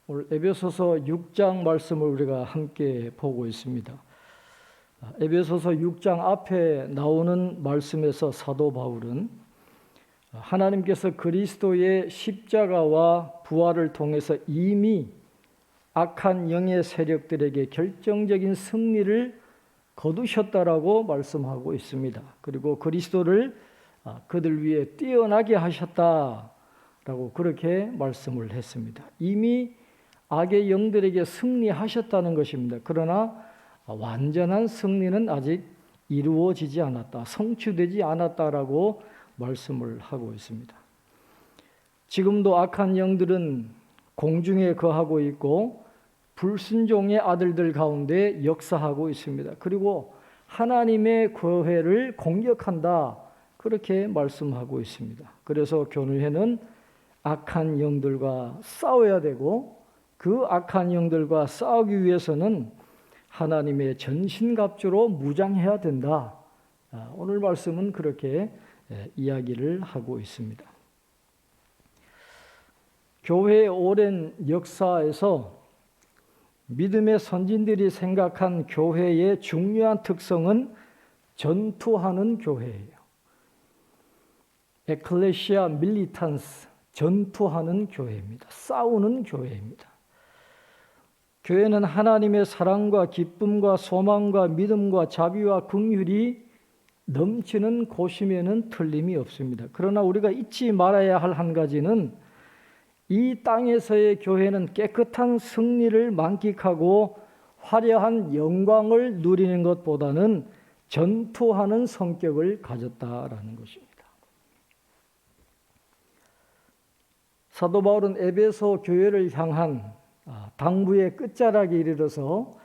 오늘 에베소서 6장 말씀을 우리가 함께 보고 있습니다. 에베소서 6장 앞에 나오는 말씀에서 사도 바울은 하나님께서 그리스도의 십자가와 부활을 통해서 이미 악한 영의 세력들에게 결정적인 승리를 거두셨다라고 말씀하고 있습니다. 그리고 그리스도를 그들 위에 뛰어나게 하셨다라고 그렇게 말씀을 했습니다. 이미 악의 영들에게 승리하셨다는 것입니다. 그러나 완전한 승리는 아직 이루어지지 않았다, 성취되지 않았다라고 말씀을 하고 있습니다. 지금도 악한 영들은 공중에 거하고 있고 불순종의 아들들 가운데 역사하고 있습니다. 그리고 하나님의 교회를 공격한다, 그렇게 말씀하고 있습니다. 그래서 교회는 악한 영들과 싸워야 되고 그 악한 영들과 싸우기 위해서는 하나님의 전신갑주로 무장해야 된다. 오늘 말씀은 그렇게 이야기를 하고 있습니다. 교회의 오랜 역사에서 믿음의 선진들이 생각한 교회의 중요한 특성은 전투하는 교회예요. 에클레시아 밀리탄스, 전투하는 교회입니다. 싸우는 교회입니다. 교회는 하나님의 사랑과 기쁨과 소망과 믿음과 자비와 긍휼이 넘치는 곳임에는 틀림이 없습니다. 그러나 우리가 잊지 말아야 할 한 가지는 이 땅에서의 교회는 깨끗한 승리를 만끽하고 화려한 영광을 누리는 것보다는 전투하는 성격을 가졌다라는 것입니다. 사도 바울은 에베소 교회를 향한 당부의 끝자락에 이르러서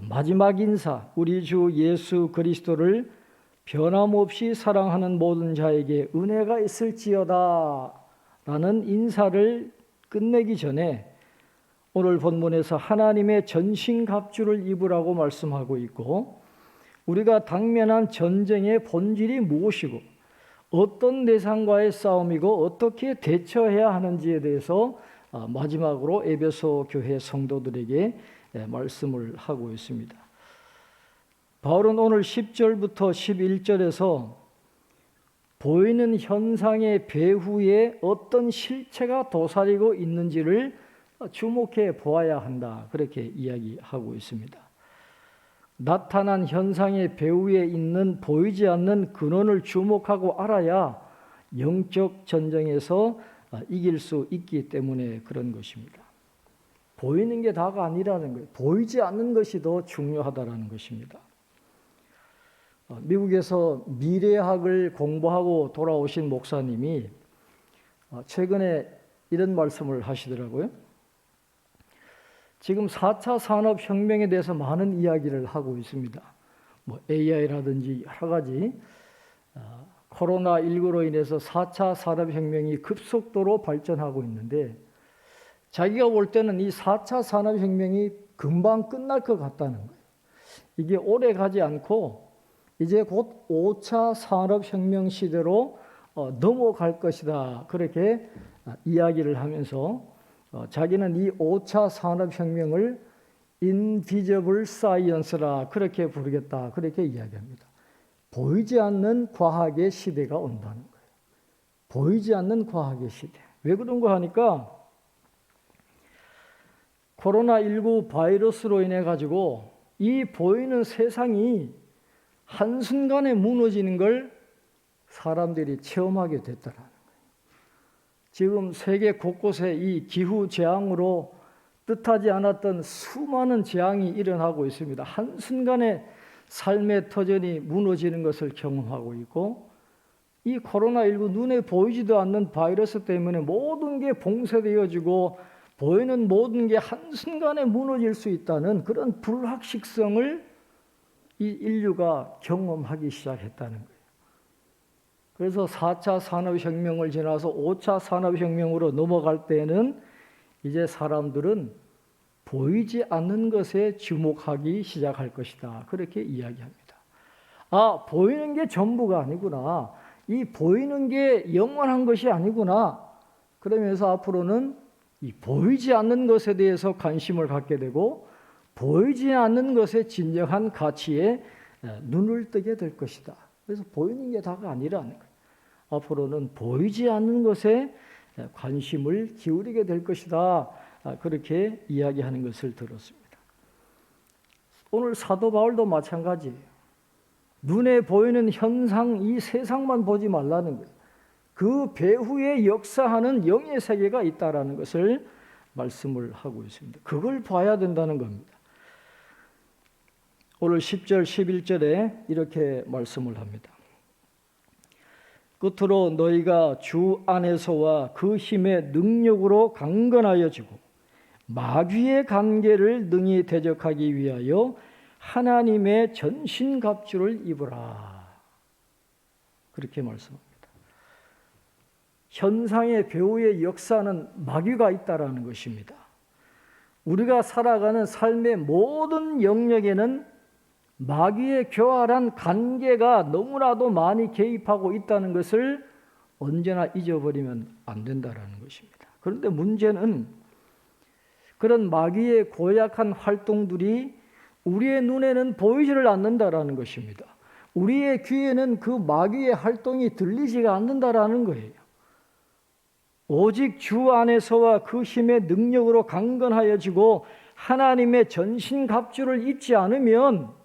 마지막 인사, 우리 주 예수 그리스도를 변함없이 사랑하는 모든 자에게 은혜가 있을지어다 라는 인사를 끝내기 전에 오늘 본문에서 하나님의 전신갑주를 입으라고 말씀하고 있고, 우리가 당면한 전쟁의 본질이 무엇이고 어떤 대상과의 싸움이고 어떻게 대처해야 하는지에 대해서 마지막으로 에베소 교회 성도들에게 말씀을 하고 있습니다. 바울은 오늘 10절부터 11절에서 보이는 현상의 배후에 어떤 실체가 도사리고 있는지를 주목해 보아야 한다, 그렇게 이야기하고 있습니다. 나타난 현상의 배후에 있는 보이지 않는 근원을 주목하고 알아야 영적 전쟁에서 이길 수 있기 때문에 그런 것입니다. 보이는 게 다가 아니라는 거예요. 보이지 않는 것이 더 중요하다는 것입니다. 미국에서 미래학을 공부하고 돌아오신 목사님이 최근에 이런 말씀을 하시더라고요. 지금 4차 산업혁명에 대해서 많은 이야기를 하고 있습니다. AI라든지 여러 가지 코로나19로 인해서 4차 산업혁명이 급속도로 발전하고 있는데, 자기가 볼 때는 이 4차 산업혁명이 금방 끝날 것 같다는 거예요. 이게 오래 가지 않고 이제 곧 5차 산업혁명 시대로 넘어갈 것이다, 그렇게 이야기를 하면서 자기는 이 5차 산업혁명을 인비저블 사이언스라 그렇게 부르겠다, 그렇게 이야기합니다. 보이지 않는 과학의 시대가 온다는 거예요. 보이지 않는 과학의 시대. 왜 그런가 하니까 코로나19 바이러스로 인해 가지고 이 보이는 세상이 한순간에 무너지는 걸 사람들이 체험하게 됐다라는 거예요. 지금 세계 곳곳에 이 기후재앙으로 뜻하지 않았던 수많은 재앙이 일어나고 있습니다. 한순간에 삶의 터전이 무너지는 것을 경험하고 있고, 이 코로나19 눈에 보이지도 않는 바이러스 때문에 모든 게 봉쇄되어지고 보이는 모든 게 한순간에 무너질 수 있다는 그런 불확실성을 이 인류가 경험하기 시작했다는 거예요. 그래서 4차 산업혁명을 지나서 5차 산업혁명으로 넘어갈 때는 이제 사람들은 보이지 않는 것에 주목하기 시작할 것이다, 그렇게 이야기합니다. 보이는 게 전부가 아니구나, 이 보이는 게 영원한 것이 아니구나, 그러면서 앞으로는 이 보이지 않는 것에 대해서 관심을 갖게 되고 보이지 않는 것의 진정한 가치에 눈을 뜨게 될 것이다. 그래서 보이는 게 다가 아니라는 거예요. 앞으로는 보이지 않는 것에 관심을 기울이게 될 것이다. 그렇게 이야기하는 것을 들었습니다. 오늘 사도 바울도 마찬가지예요. 눈에 보이는 현상, 이 세상만 보지 말라는 거예요. 그 배후에 역사하는 영의 세계가 있다라는 것을 말씀을 하고 있습니다. 그걸 봐야 된다는 겁니다. 오늘 10절, 11절에 이렇게 말씀을 합니다. 끝으로 너희가 주 안에서와 그 힘의 능력으로 강건하여지고 마귀의 관계를 능히 대적하기 위하여 하나님의 전신갑주를 입으라. 그렇게 말씀합니다. 현상의 배후의 역사는 마귀가 있다라는 것입니다. 우리가 살아가는 삶의 모든 영역에는 마귀의 교활한 관계가 너무나도 많이 개입하고 있다는 것을 언제나 잊어버리면 안 된다라는 것입니다. 그런데 문제는 그런 마귀의 고약한 활동들이 우리의 눈에는 보이지를 않는다라는 것입니다. 우리의 귀에는 그 마귀의 활동이 들리지가 않는다라는 거예요. 오직 주 안에서와 그 힘의 능력으로 강건하여지고 하나님의 전신갑주를 입지 않으면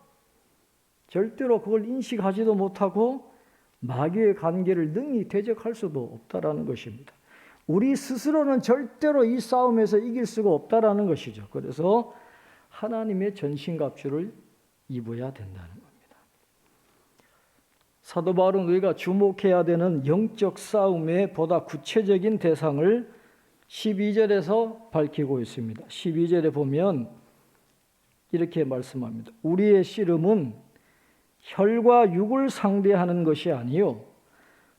절대로 그걸 인식하지도 못하고 마귀의 관계를 능히 대적할 수도 없다라는 것입니다. 우리 스스로는 절대로 이 싸움에서 이길 수가 없다라는 것이죠. 그래서 하나님의 전신갑주를 입어야 된다는 겁니다. 사도 바울은 우리가 주목해야 되는 영적 싸움의 보다 구체적인 대상을 12절에서 밝히고 있습니다. 12절에 보면 이렇게 말씀합니다. 우리의 씨름은 혈과 육을 상대하는 것이 아니요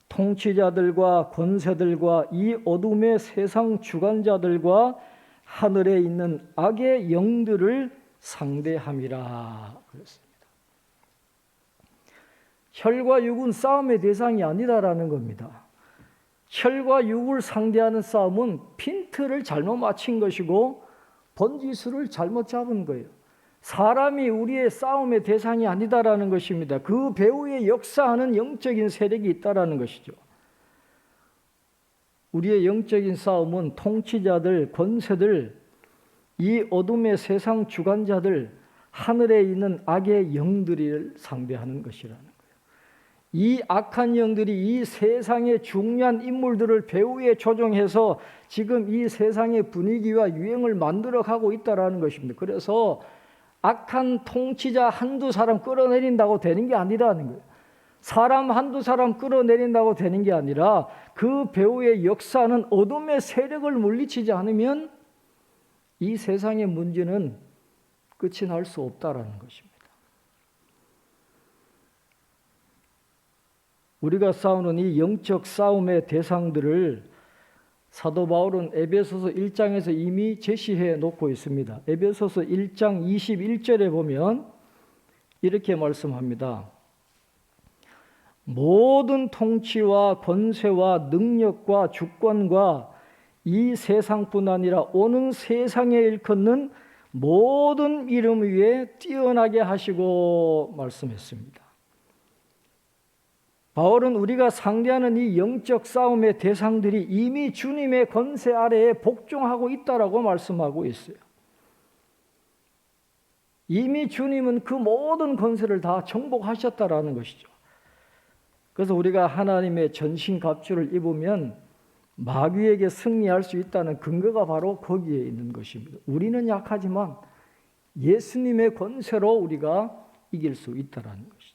통치자들과 권세들과 이 어둠의 세상 주관자들과 하늘에 있는 악의 영들을 상대함이라 그랬습니다. 혈과 육은 싸움의 대상이 아니다라는 겁니다. 혈과 육을 상대하는 싸움은 핀트를 잘못 맞힌 것이고 번지수를 잘못 잡은 거예요. 사람이 우리의 싸움의 대상이 아니다라는 것입니다. 그 배후에 역사하는 영적인 세력이 있다라는 것이죠. 우리의 영적인 싸움은 통치자들, 권세들, 이 어둠의 세상 주관자들, 하늘에 있는 악의 영들을 상대하는 것이라는 거예요. 이 악한 영들이 이 세상의 중요한 인물들을 배후에 조종해서 지금 이 세상의 분위기와 유행을 만들어가고 있다라는 것입니다. 그래서 악한 통치자 한두 사람 끌어내린다고 되는 게 아니라는 거예요. 사람 한두 사람 끌어내린다고 되는 게 아니라 그 배후의 역사는 어둠의 세력을 물리치지 않으면 이 세상의 문제는 끝이 날 수 없다라는 것입니다. 우리가 싸우는 이 영적 싸움의 대상들을 사도 바울은 에베소서 1장에서 이미 제시해 놓고 있습니다. 에베소서 1장 21절에 보면 이렇게 말씀합니다. 모든 통치와 권세와 능력과 주권과 이 세상뿐 아니라 오는 세상에 일컫는 모든 이름 위에 뛰어나게 하시고 말씀했습니다. 바울은 우리가 상대하는 이 영적 싸움의 대상들이 이미 주님의 권세 아래에 복종하고 있다라고 말씀하고 있어요. 이미 주님은 그 모든 권세를 다 정복하셨다라는 것이죠. 그래서 우리가 하나님의 전신갑주를 입으면 마귀에게 승리할 수 있다는 근거가 바로 거기에 있는 것입니다. 우리는 약하지만 예수님의 권세로 우리가 이길 수 있다라는 것이죠.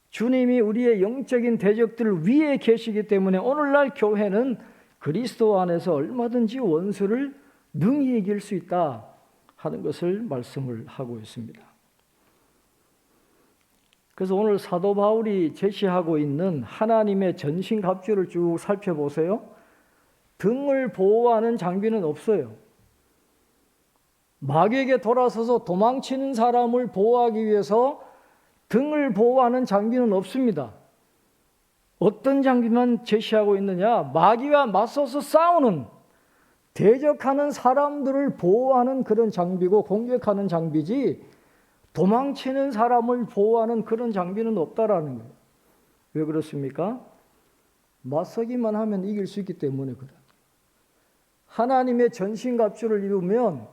주님이 우리의 영적인 대적들 위에 계시기 때문에 오늘날 교회는 그리스도 안에서 얼마든지 원수를 능히 이길 수 있다 하는 것을 말씀을 하고 있습니다. 그래서 오늘 사도 바울이 제시하고 있는 하나님의 전신갑주를 쭉 살펴보세요. 등을 보호하는 장비는 없어요. 마귀에게 돌아서서 도망치는 사람을 보호하기 위해서 등을 보호하는 장비는 없습니다. 어떤 장비만 제시하고 있느냐? 마귀와 맞서서 싸우는 대적하는 사람들을 보호하는 그런 장비고 공격하는 장비지 도망치는 사람을 보호하는 그런 장비는 없다라는 거예요. 왜 그렇습니까? 맞서기만 하면 이길 수 있기 때문에 그래요. 하나님의 전신갑주를 입으면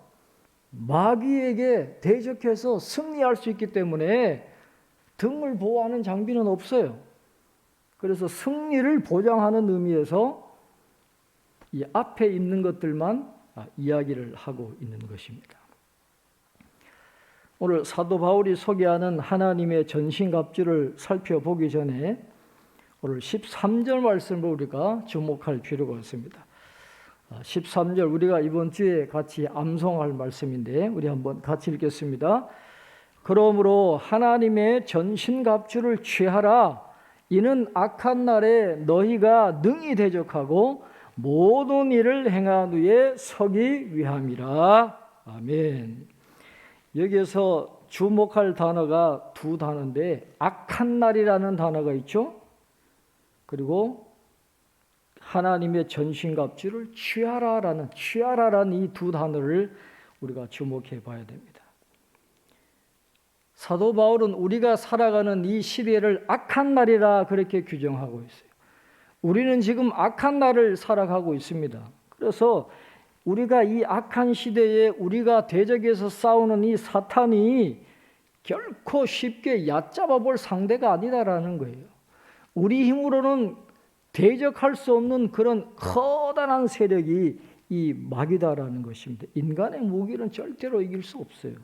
마귀에게 대적해서 승리할 수 있기 때문에 등을 보호하는 장비는 없어요. 그래서 승리를 보장하는 의미에서 이 앞에 있는 것들만 이야기를 하고 있는 것입니다. 오늘 사도 바울이 소개하는 하나님의 전신갑주를 살펴보기 전에 오늘 13절 말씀을 우리가 주목할 필요가 있습니다. 13절 우리가 이번 주에 같이 암송할 말씀인데 우리 한번 같이 읽겠습니다. 그러므로 하나님의 전신갑주를 취하라. 이는 악한 날에 너희가 능히 대적하고 모든 일을 행한 후에 서기 위함이라. 아멘. 여기에서 주목할 단어가 두 단어인데 악한 날이라는 단어가 있죠. 그리고 하나님의 전신갑주를 취하라라는 이 두 단어를 우리가 주목해 봐야 됩니다. 사도 바울은 우리가 살아가는 이 시대를 악한 날이라 그렇게 규정하고 있어요. 우리는 지금 악한 날을 살아가고 있습니다. 그래서 우리가 이 악한 시대에 우리가 대적해서 싸우는 이 사탄이 결코 쉽게 얕잡아 볼 상대가 아니다라는 거예요. 우리 힘으로는 대적할 수 없는 그런 커다란 세력이 이 마귀다라는 것입니다. 인간의 무기는 절대로 이길 수 없어요.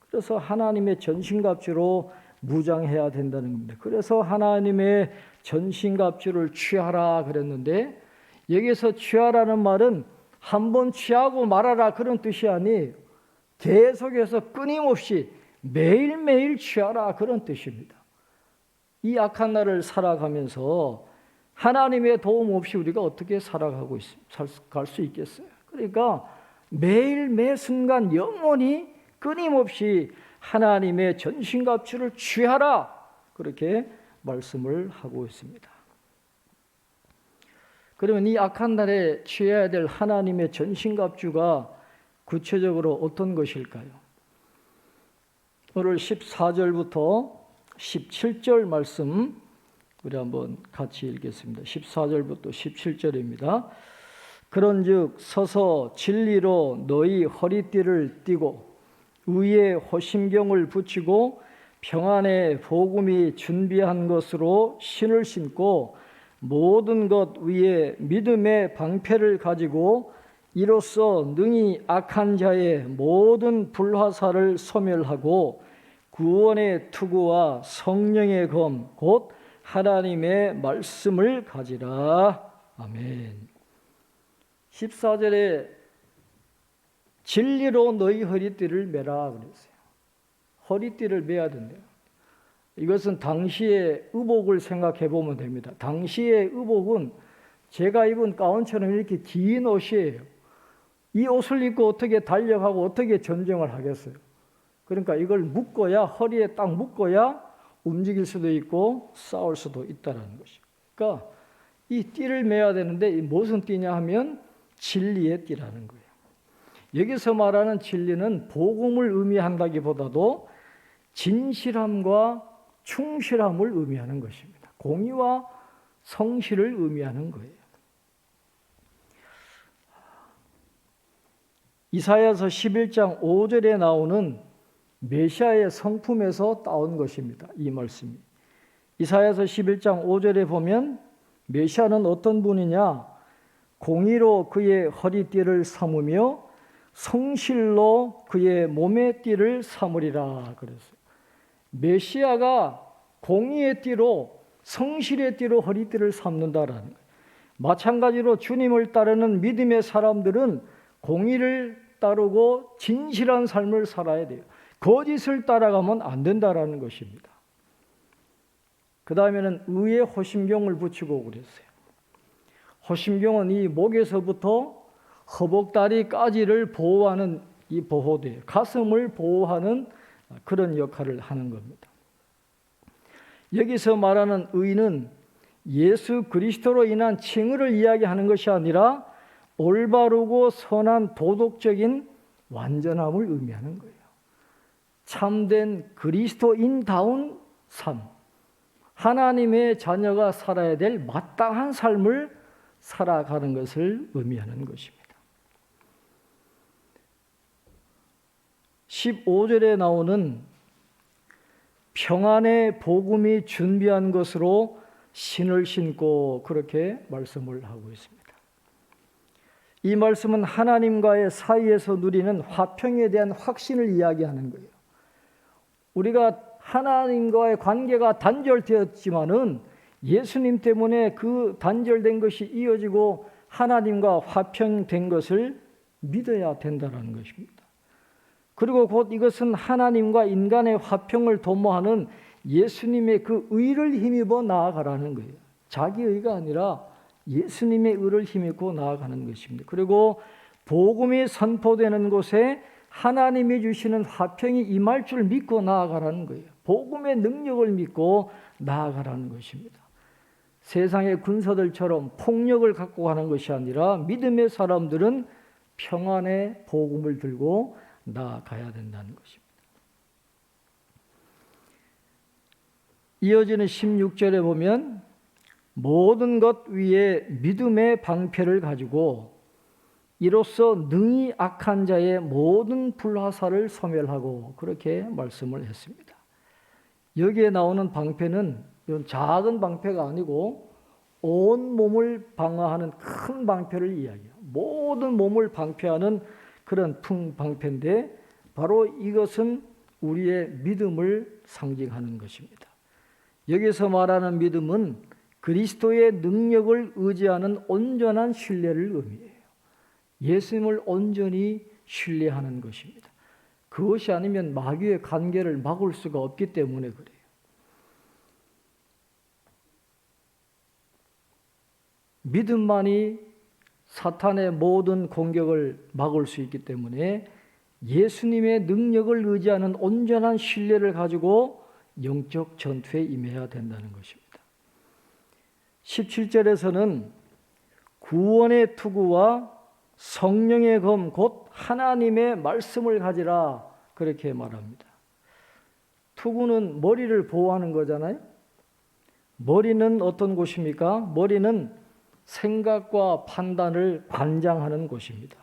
그래서 하나님의 전신갑주로 무장해야 된다는 겁니다. 그래서 하나님의 전신갑주를 취하라 그랬는데 여기서 취하라는 말은 한번 취하고 말아라 그런 뜻이 아니에요. 계속해서 끊임없이 매일매일 취하라 그런 뜻입니다. 이 악한 날을 살아가면서 하나님의 도움 없이 우리가 어떻게 살아가고 갈 수 있겠어요? 그러니까 매일 매 순간 영원히 끊임없이 하나님의 전신갑주를 취하라 그렇게 말씀을 하고 있습니다. 그러면 이 악한 날에 취해야 될 하나님의 전신갑주가 구체적으로 어떤 것일까요? 오늘 14절부터 17절 말씀 우리 한번 같이 읽겠습니다. 14절부터 17절입니다. 그런즉 서서 진리로 너희 허리띠를 띠고 의의 호심경을 붙이고 평안의 복음이 준비한 것으로 신을 신고 모든 것 위에 믿음의 방패를 가지고 이로써 능히 악한 자의 모든 불화살을 소멸하고 구원의 투구와 성령의 검 곧 하나님의 말씀을 가지라. 아멘. 14절에 진리로 너희 허리띠를 매라 그랬어요. 허리띠를 매야 된대요. 이것은 당시의 의복을 생각해 보면 됩니다. 당시의 의복은 제가 입은 가운처럼 이렇게 긴 옷이에요. 이 옷을 입고 어떻게 달려가고 어떻게 전쟁을 하겠어요? 그러니까 이걸 묶어야 허리에 딱 묶어야 움직일 수도 있고 싸울 수도 있다는 것이죠. 그러니까 이 띠를 매야 되는데 무슨 띠냐 하면 진리의 띠라는 거예요. 여기서 말하는 진리는 복음을 의미한다기보다도 진실함과 충실함을 의미하는 것입니다. 공의와 성실을 의미하는 거예요. 이사야서 11장 5절에 나오는 메시아의 성품에서 따온 것입니다. 이 말씀이. 이사야서 11장 5절에 보면 메시아는 어떤 분이냐? 공의로 그의 허리띠를 삼으며 성실로 그의 몸의 띠를 삼으리라 그랬어요. 메시아가 공의의 띠로 성실의 띠로 허리띠를 삼는다라는 거예요. 마찬가지로 주님을 따르는 믿음의 사람들은 공의를 따르고 진실한 삶을 살아야 돼요. 거짓을 따라가면 안 된다라는 것입니다. 그 다음에는 의의 호심경을 붙이고 그랬어요. 호심경은 이 목에서부터 허벅다리까지를 보호하는 이 보호대예요. 가슴을 보호하는 그런 역할을 하는 겁니다. 여기서 말하는 의는 예수 그리스도로 인한 칭의를 이야기하는 것이 아니라 올바르고 선한 도덕적인 완전함을 의미하는 거예요. 참된 그리스도인다운 삶, 하나님의 자녀가 살아야 될 마땅한 삶을 살아가는 것을 의미하는 것입니다. 15절에 나오는 평안의 복음이 준비한 것으로 신을 신고 그렇게 말씀을 하고 있습니다. 이 말씀은 하나님과의 사이에서 누리는 화평에 대한 확신을 이야기하는 거예요. 우리가 하나님과의 관계가 단절되었지만은 예수님 때문에 그 단절된 것이 이어지고 하나님과 화평된 것을 믿어야 된다는 것입니다. 그리고 곧 이것은 하나님과 인간의 화평을 도모하는 예수님의 그 의를 힘입어 나아가라는 거예요. 자기 의가 아니라 예수님의 의를 힘입고 나아가는 것입니다. 그리고 복음이 선포되는 곳에 하나님이 주시는 화평이 임할 줄 믿고 나아가라는 거예요. 복음의 능력을 믿고 나아가라는 것입니다. 세상의 군사들처럼 폭력을 갖고 가는 것이 아니라 믿음의 사람들은 평안의 복음을 들고 나아가야 된다는 것입니다. 이어지는 16절에 보면 모든 것 위에 믿음의 방패를 가지고 이로써 능히 악한 자의 모든 불화살을 소멸하고 그렇게 말씀을 했습니다. 여기에 나오는 방패는 작은 방패가 아니고 온 몸을 방어하는 큰 방패를 이야기해요. 모든 몸을 방패하는 그런 방패인데 바로 이것은 우리의 믿음을 상징하는 것입니다. 여기서 말하는 믿음은 그리스도의 능력을 의지하는 온전한 신뢰를 의미해요. 예수님을 온전히 신뢰하는 것입니다. 그것이 아니면 마귀의 관계를 막을 수가 없기 때문에 그래요. 믿음만이 사탄의 모든 공격을 막을 수 있기 때문에 예수님의 능력을 의지하는 온전한 신뢰를 가지고 영적 전투에 임해야 된다는 것입니다. 17절에서는 구원의 투구와 성령의 검 곧 하나님의 말씀을 가지라 그렇게 말합니다. 투구는 머리를 보호하는 거잖아요. 머리는 어떤 곳입니까? 머리는 생각과 판단을 관장하는 곳입니다.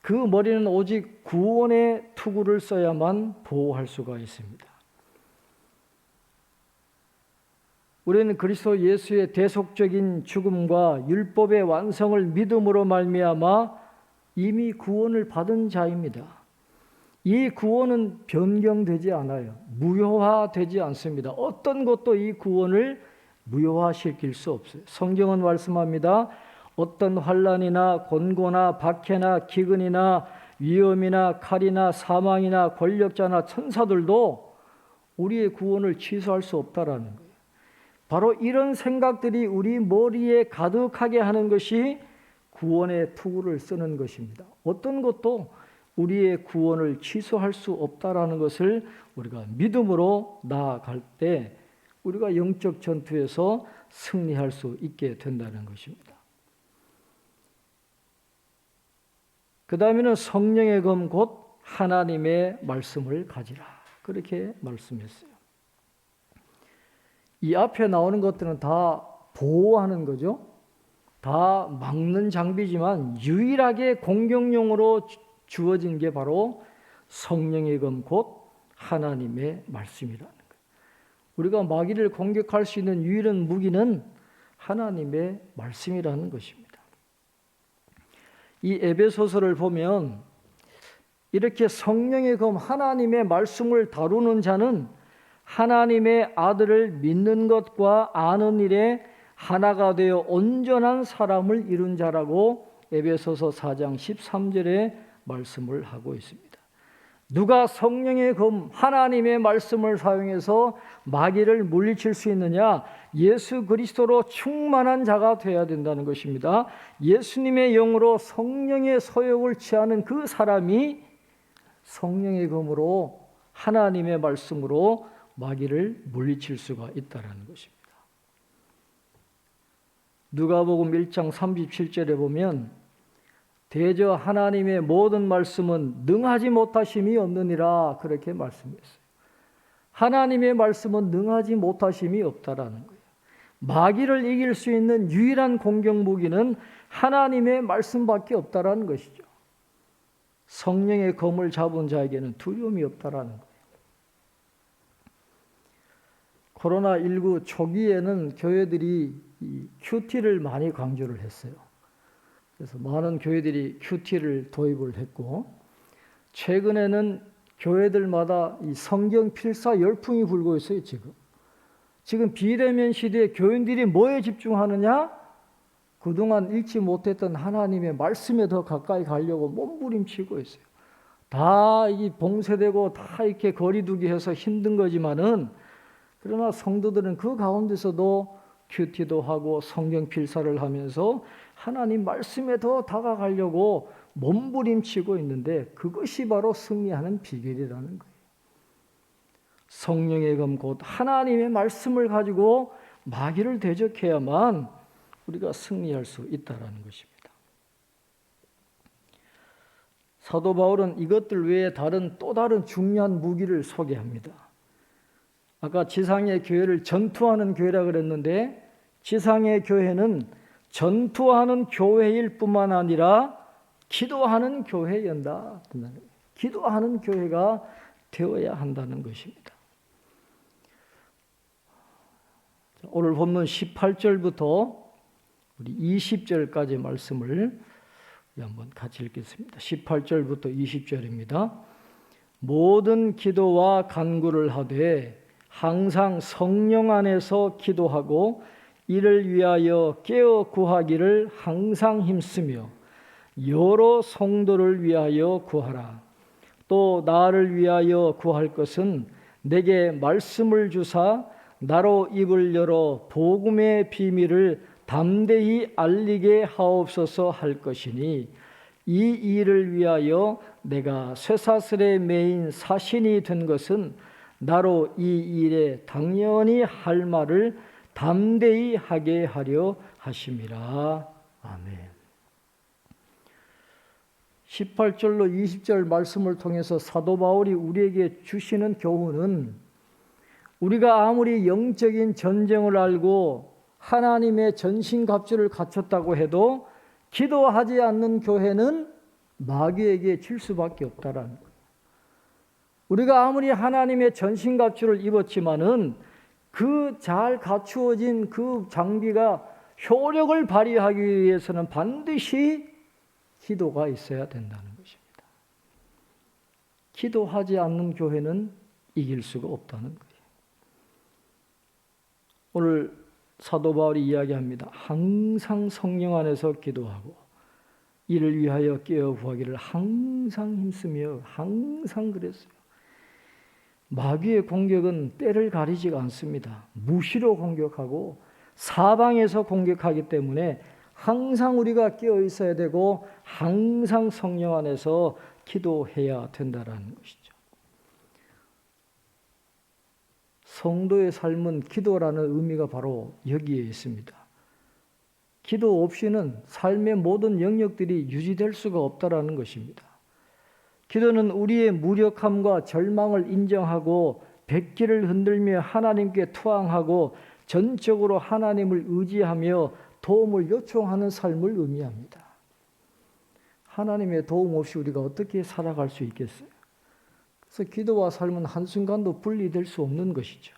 그 머리는 오직 구원의 투구를 써야만 보호할 수가 있습니다. 우리는 그리스도 예수의 대속적인 죽음과 율법의 완성을 믿음으로 말미암아 이미 구원을 받은 자입니다. 이 구원은 변경되지 않아요. 무효화되지 않습니다. 어떤 것도 이 구원을 무효화시킬 수 없어요. 성경은 말씀합니다. 어떤 환난이나 곤고나 박해나 기근이나 위험이나 칼이나 사망이나 권력자나 천사들도 우리의 구원을 취소할 수 없다라는 거예요. 바로 이런 생각들이 우리 머리에 가득하게 하는 것이 구원의 투구를 쓰는 것입니다. 어떤 것도 우리의 구원을 취소할 수 없다라는 것을 우리가 믿음으로 나아갈 때 우리가 영적 전투에서 승리할 수 있게 된다는 것입니다. 그 다음에는 성령의 검 곧 하나님의 말씀을 가지라 그렇게 말씀했어요. 이 앞에 나오는 것들은 다 보호하는 거죠. 다 막는 장비지만 유일하게 공격용으로 주어진 게 바로 성령의 검 곧 하나님의 말씀이라는 거예요. 우리가 마귀를 공격할 수 있는 유일한 무기는 하나님의 말씀이라는 것입니다. 이 에베소서를 보면 이렇게 성령의 검 하나님의 말씀을 다루는 자는 하나님의 아들을 믿는 것과 아는 일에 하나가 되어 온전한 사람을 이룬 자라고 에베소서 4장 13절에 말씀을 하고 있습니다. 누가 성령의 검 하나님의 말씀을 사용해서 마귀를 물리칠 수 있느냐? 예수 그리스도로 충만한 자가 되어야 된다는 것입니다. 예수님의 영으로 성령의 소욕을 취하는 그 사람이 성령의 검으로 하나님의 말씀으로 마귀를 물리칠 수가 있다는 것입니다. 누가복음 1장 37절에 보면 대저 하나님의 모든 말씀은 능하지 못하심이 없느니라 그렇게 말씀했어요. 하나님의 말씀은 능하지 못하심이 없다라는 거예요. 마귀를 이길 수 있는 유일한 공격 무기는 하나님의 말씀밖에 없다라는 것이죠. 성령의 검을 잡은 자에게는 두려움이 없다라는 거예요. 코로나19 초기에는 교회들이 이 큐티를 많이 강조를 했어요. 그래서 많은 교회들이 큐티를 도입을 했고, 최근에는 교회들마다 이 성경 필사 열풍이 불고 있어요. 지금 비대면 시대에 교인들이 뭐에 집중하느냐? 그동안 읽지 못했던 하나님의 말씀에 더 가까이 가려고 몸부림치고 있어요. 다 이 봉쇄되고 다 이렇게 거리두기 해서 힘든 거지만은, 그러나 성도들은 그 가운데서도 큐티도 하고 성경 필사를 하면서 하나님 말씀에 더 다가가려고 몸부림치고 있는데, 그것이 바로 승리하는 비결이라는 거예요. 성령의 검 곧 하나님의 말씀을 가지고 마귀를 대적해야만 우리가 승리할 수 있다는 것입니다. 사도 바울은 이것들 외에 또 다른 중요한 무기를 소개합니다. 아까 지상의 교회를 전투하는 교회라 그랬는데, 지상의 교회는 전투하는 교회일 뿐만 아니라 기도하는 교회연다. 기도하는 교회가 되어야 한다는 것입니다. 오늘 본문 18절부터 우리 20절까지 말씀을 한번 같이 읽겠습니다. 18절부터 20절입니다. 모든 기도와 간구를 하되 항상 성령 안에서 기도하고 이를 위하여 깨어 구하기를 항상 힘쓰며 여러 성도를 위하여 구하라. 또 나를 위하여 구할 것은 내게 말씀을 주사 나로 입을 열어 복음의 비밀을 담대히 알리게 하옵소서 할 것이니, 이 일을 위하여 내가 쇠사슬에 매인 사신이 된 것은 나로 이 일에 당연히 할 말을 담대히 하게 하려 하심이라. 아멘. 18절로 20절 말씀을 통해서 사도 바울이 우리에게 주시는 교훈은, 우리가 아무리 영적인 전쟁을 알고 하나님의 전신갑주를 갖췄다고 해도 기도하지 않는 교회는 마귀에게 질 수밖에 없다라는 거예요. 우리가 아무리 하나님의 전신갑주를 입었지만은 그 잘 갖추어진 그 장비가 효력을 발휘하기 위해서는 반드시 기도가 있어야 된다는 것입니다. 기도하지 않는 교회는 이길 수가 없다는 거예요. 오늘 사도 바울이 이야기합니다. 항상 성령 안에서 기도하고 이를 위하여 깨어 구하기를 항상 힘쓰며, 항상 그랬어요. 마귀의 공격은 때를 가리지가 않습니다. 무시로 공격하고 사방에서 공격하기 때문에 항상 우리가 깨어 있어야 되고 항상 성령 안에서 기도해야 된다는 것이죠. 성도의 삶은 기도라는 의미가 바로 여기에 있습니다. 기도 없이는 삶의 모든 영역들이 유지될 수가 없다라는 것입니다. 기도는 우리의 무력함과 절망을 인정하고 백기를 흔들며 하나님께 투항하고 전적으로 하나님을 의지하며 도움을 요청하는 삶을 의미합니다. 하나님의 도움 없이 우리가 어떻게 살아갈 수 있겠어요? 그래서 기도와 삶은 한순간도 분리될 수 없는 것이죠.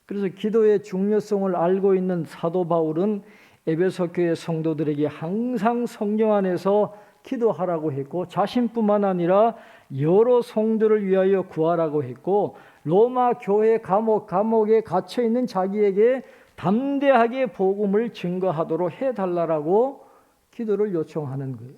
그래서 기도의 중요성을 알고 있는 사도 바울은 에베소 교회 성도들에게 항상 성령 안에서 기도하라고 했고, 자신뿐만 아니라 여러 성도를 위하여 구하라고 했고, 로마 교회 감옥에 갇혀 있는 자기에게 담대하게 복음을 증거하도록 해달라고 기도를 요청하는 거예요.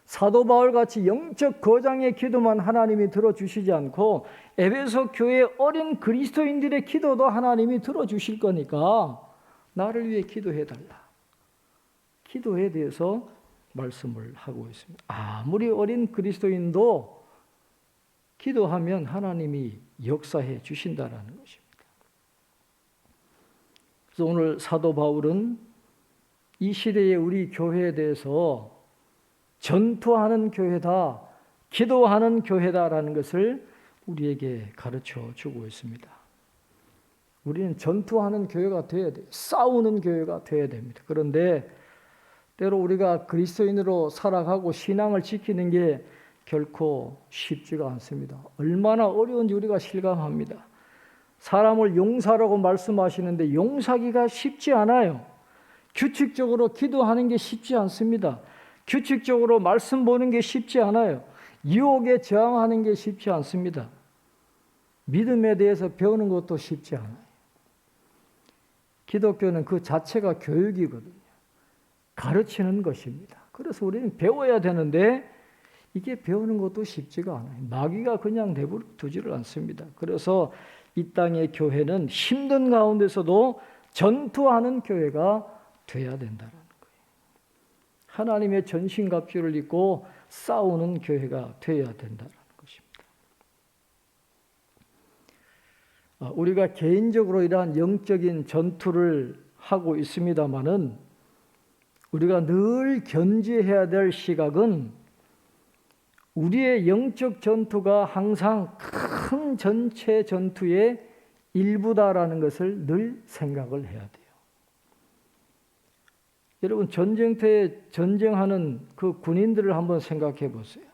사도 바울 같이 영적 거장의 기도만 하나님이 들어주시지 않고 에베소 교회 어린 그리스도인들의 기도도 하나님이 들어주실 거니까 나를 위해 기도해달라. 기도에 대해서 말씀을 하고 있습니다. 아무리 어린 그리스도인도 기도하면 하나님이 역사해 주신다라는 것입니다. 그래서 오늘 사도 바울은 이 시대의 우리 교회에 대해서 전투하는 교회다, 기도하는 교회다라는 것을 우리에게 가르쳐 주고 있습니다. 우리는 전투하는 교회가 되어야 돼요. 싸우는 교회가 되어야 됩니다. 그런데 때로 우리가 그리스도인으로 살아가고 신앙을 지키는 게 결코 쉽지가 않습니다. 얼마나 어려운지 우리가 실감합니다. 사람을 용사라고 말씀하시는데 용사기가 쉽지 않아요. 규칙적으로 기도하는 게 쉽지 않습니다. 규칙적으로 말씀 보는 게 쉽지 않아요. 유혹에 저항하는 게 쉽지 않습니다. 믿음에 대해서 배우는 것도 쉽지 않아요. 기독교는 그 자체가 교육이거든요. 가르치는 것입니다. 그래서 우리는 배워야 되는데 이게 배우는 것도 쉽지가 않아요. 마귀가 그냥 내버려두지를 않습니다. 그래서 이 땅의 교회는 힘든 가운데서도 전투하는 교회가 돼야 된다는 거예요. 하나님의 전신갑주를 입고 싸우는 교회가 돼야 된다는 것입니다. 우리가 개인적으로 이러한 영적인 전투를 하고 있습니다마는 우리가 늘 견지해야 될 시각은 우리의 영적 전투가 항상 큰 전체 전투의 일부다라는 것을 늘 생각을 해야 돼요. 여러분, 전쟁터에 전쟁하는 그 군인들을 한번 생각해 보세요.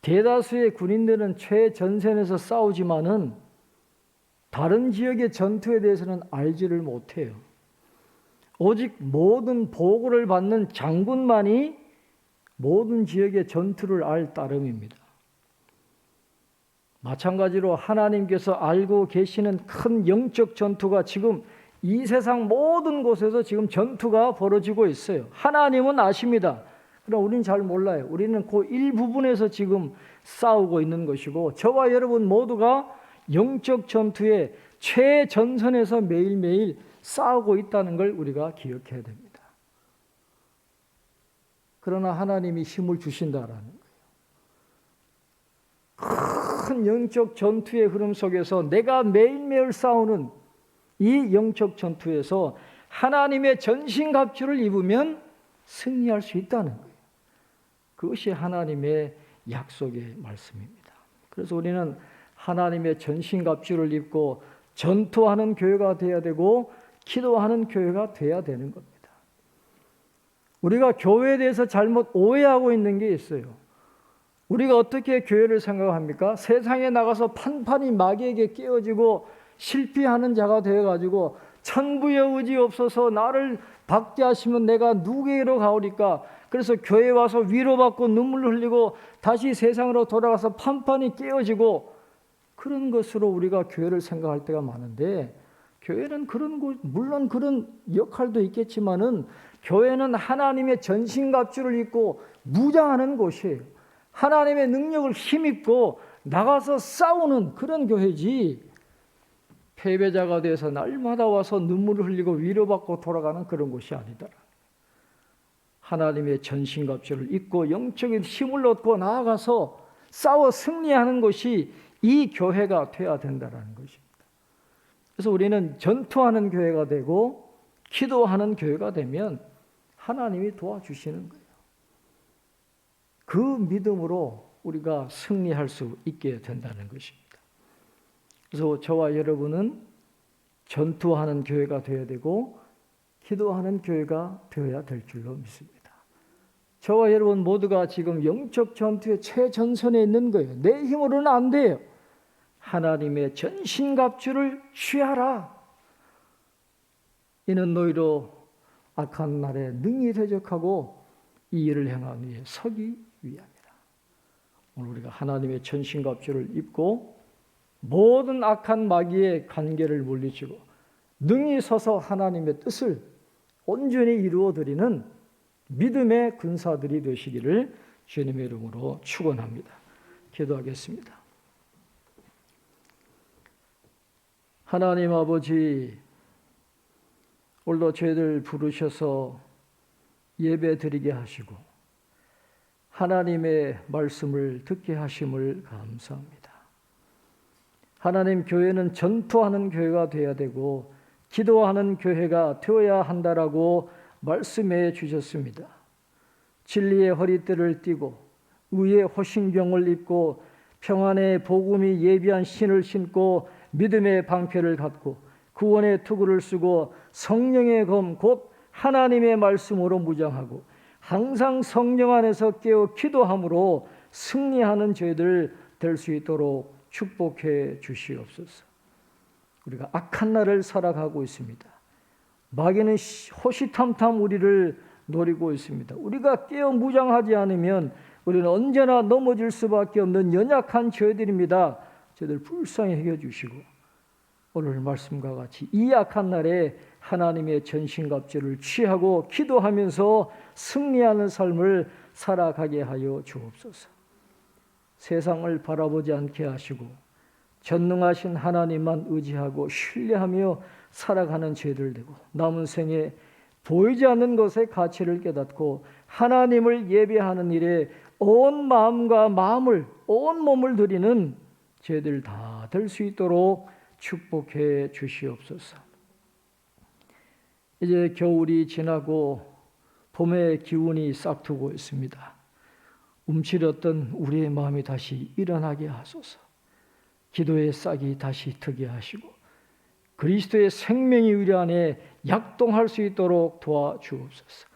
대다수의 군인들은 최전선에서 싸우지만은 다른 지역의 전투에 대해서는 알지를 못해요. 오직 모든 보고를 받는 장군만이 모든 지역의 전투를 알 따름입니다. 마찬가지로 하나님께서 알고 계시는 큰 영적 전투가 지금 이 세상 모든 곳에서 지금 전투가 벌어지고 있어요. 하나님은 아십니다. 그러나 우리는 잘 몰라요. 우리는 그 일부분에서 지금 싸우고 있는 것이고 저와 여러분 모두가 영적 전투의 최전선에서 매일매일 싸우고 있다는 걸 우리가 기억해야 됩니다. 그러나 하나님이 힘을 주신다라는 거예요. 큰 영적 전투의 흐름 속에서 내가 매일매일 싸우는 이 영적 전투에서 하나님의 전신갑주를 입으면 승리할 수 있다는 거예요. 그것이 하나님의 약속의 말씀입니다. 그래서 우리는 하나님의 전신갑주를 입고 전투하는 교회가 되어야 되고 기도하는 교회가 되어야 되는 겁니다. 우리가 교회에 대해서 잘못 오해하고 있는 게 있어요. 우리가 어떻게 교회를 생각합니까? 세상에 나가서 판판이 마귀에게 깨어지고 실패하는 자가 되어가지고 천부의 의지 없어서 나를 박제하시면 내가 누구에게로 가오리까? 그래서 교회 와서 위로받고 눈물 흘리고 다시 세상으로 돌아가서 판판이 깨어지고 그런 것으로 우리가 교회를 생각할 때가 많은데 교회는 그런 곳, 물론 그런 역할도 있겠지만은 교회는 하나님의 전신갑주를 입고 무장하는 곳이에요. 하나님의 능력을 힘입고 나가서 싸우는 그런 교회지 패배자가 돼서 날마다 와서 눈물을 흘리고 위로받고 돌아가는 그런 곳이 아니다. 하나님의 전신갑주를 입고 영적인 힘을 얻고 나아가서 싸워 승리하는 것이 이 교회가 되어야 된다는 것입니다. 그래서 우리는 전투하는 교회가 되고 기도하는 교회가 되면 하나님이 도와주시는 거예요. 그 믿음으로 우리가 승리할 수 있게 된다는 것입니다. 그래서 저와 여러분은 전투하는 교회가 되어야 되고 기도하는 교회가 되어야 될 줄로 믿습니다. 저와 여러분 모두가 지금 영적 전투의 최전선에 있는 거예요. 내 힘으로는 안 돼요. 하나님의 전신갑주를 취하라. 이는 너희로 악한 날에 능히 대적하고 이 일을 행하기 위해 서기 위함이라. 오늘 우리가 하나님의 전신갑주를 입고 모든 악한 마귀의 관계를 물리치고 능히 서서 하나님의 뜻을 온전히 이루어드리는 믿음의 군사들이 되시기를 주님의 이름으로 축원합니다. 기도하겠습니다. 하나님 아버지, 오늘도 저희들 부르셔서 예배 드리게 하시고 하나님의 말씀을 듣게 하심을 감사합니다. 하나님, 교회는 전투하는 교회가 되어야 되고 기도하는 교회가 되어야 한다라고 말씀해 주셨습니다. 진리의 허리띠를 띠고 의의 호신경을 입고 평안의 복음이 예비한 신을 신고 믿음의 방패를 갖고 구원의 투구를 쓰고 성령의 검 곧 하나님의 말씀으로 무장하고 항상 성령 안에서 깨어 기도함으로 승리하는 저희들 될 수 있도록 축복해 주시옵소서. 우리가 악한 날을 살아가고 있습니다. 마귀는 호시탐탐 우리를 노리고 있습니다. 우리가 깨어 무장하지 않으면 우리는 언제나 넘어질 수밖에 없는 연약한 저희들입니다. 저희들 불쌍히 여겨주시고 오늘 말씀과 같이 이 악한 날에 하나님의 전신갑주를 취하고 기도하면서 승리하는 삶을 살아가게 하여 주옵소서. 세상을 바라보지 않게 하시고 전능하신 하나님만 의지하고 신뢰하며 살아가는 저희들 되고 남은 생에 보이지 않는 것의 가치를 깨닫고 하나님을 예배하는 일에 온 마음과 마음을 온 몸을 드리는 저희들 다 될 수 있도록 축복해 주시옵소서. 이제 겨울이 지나고 봄의 기운이 싹트고 있습니다. 움츠렸던 우리의 마음이 다시 일어나게 하소서. 기도의 싹이 다시 트게 하시고 그리스도의 생명이 우리 안에 약동할 수 있도록 도와주옵소서.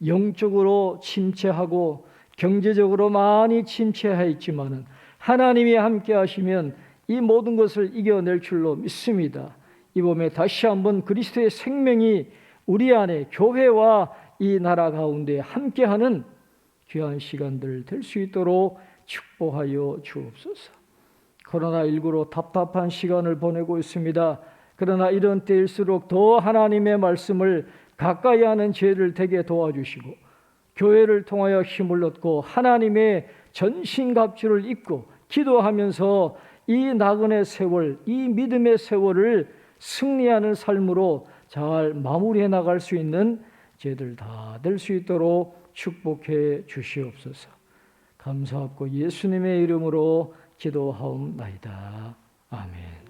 영적으로 침체하고 경제적으로 많이 침체하였지만은 하나님이 함께 하시면 이 모든 것을 이겨낼 줄로 믿습니다. 이 봄에 다시 한번 그리스도의 생명이 우리 안에 교회와 이 나라 가운데 함께하는 귀한 시간들 될 수 있도록 축복하여 주옵소서. 코로나19로 답답한 시간을 보내고 있습니다. 그러나 이런 때일수록 더 하나님의 말씀을 가까이 하는 죄를 되게 도와주시고 교회를 통하여 힘을 얻고 하나님의 전신갑주를 입고 기도하면서 이 나그네 세월, 이 믿음의 세월을 승리하는 삶으로 잘 마무리해 나갈 수 있는 죄들 다 될 수 있도록 축복해 주시옵소서. 감사하고 예수님의 이름으로 기도하옵나이다. 아멘.